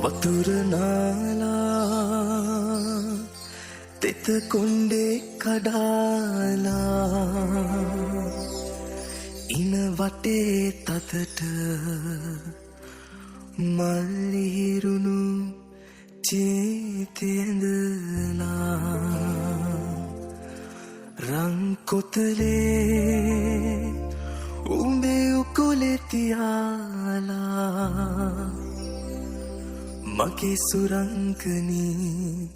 වතුර නාලා තෙත කොණ්ඩේ කඩාලා ඉන වටේ තතට මල්ලිහිරුණු චේතෙඳලා රං කොතලේ උඹේ උකුලේ තියාලා මගේ සුරංගනී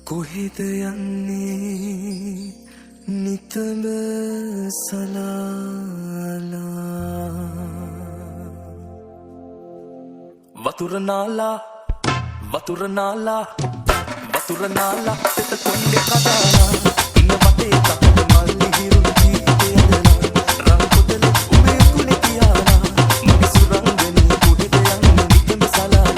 කොහෙද යන්නේ නිතම සලාලා වතුර නාලා තෙත කොණ්ඩේ කඩාලා ඉන්න වටේ තතට මල්ලිහිරුණු චේතෙඳලා රං කොතලේ උඹේ උකුලේ තියාලා මගේ සුරංගනී කොහෙද යන්නේ නිතම සලාලා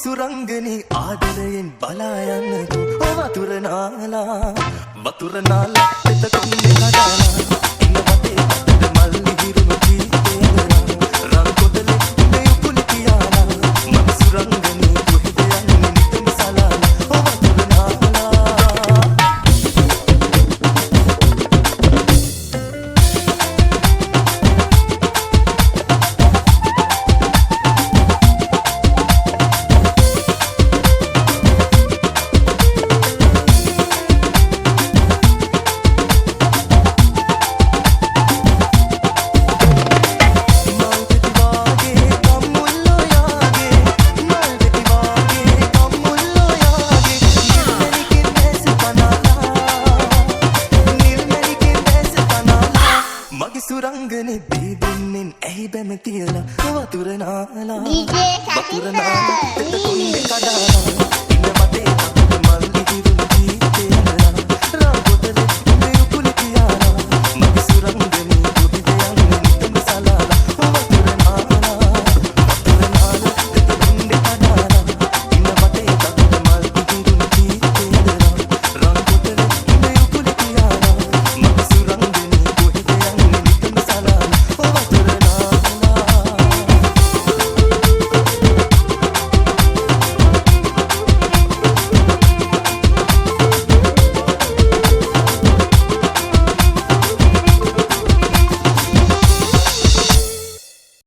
සුරංගනී ආදරයෙන් බලා යන්නකෝ වතුර නාලා තෙත කොණ්ඩේ කඩාලා ඉන්න වටේ තතට මල්ලිහිරුණු චේතෙඳලා රං කොතලේ උඹේ උකුලේ තියාලා මගේ සුරංගනී කොහෙද යන්නේ නිතම සලාලා වතුර නාලා සුරංගනේ බීබෙන්නෙන් ඇහි බැම තියලා වතුර නාලා තෙත කොණ්ඩේ කඩාලා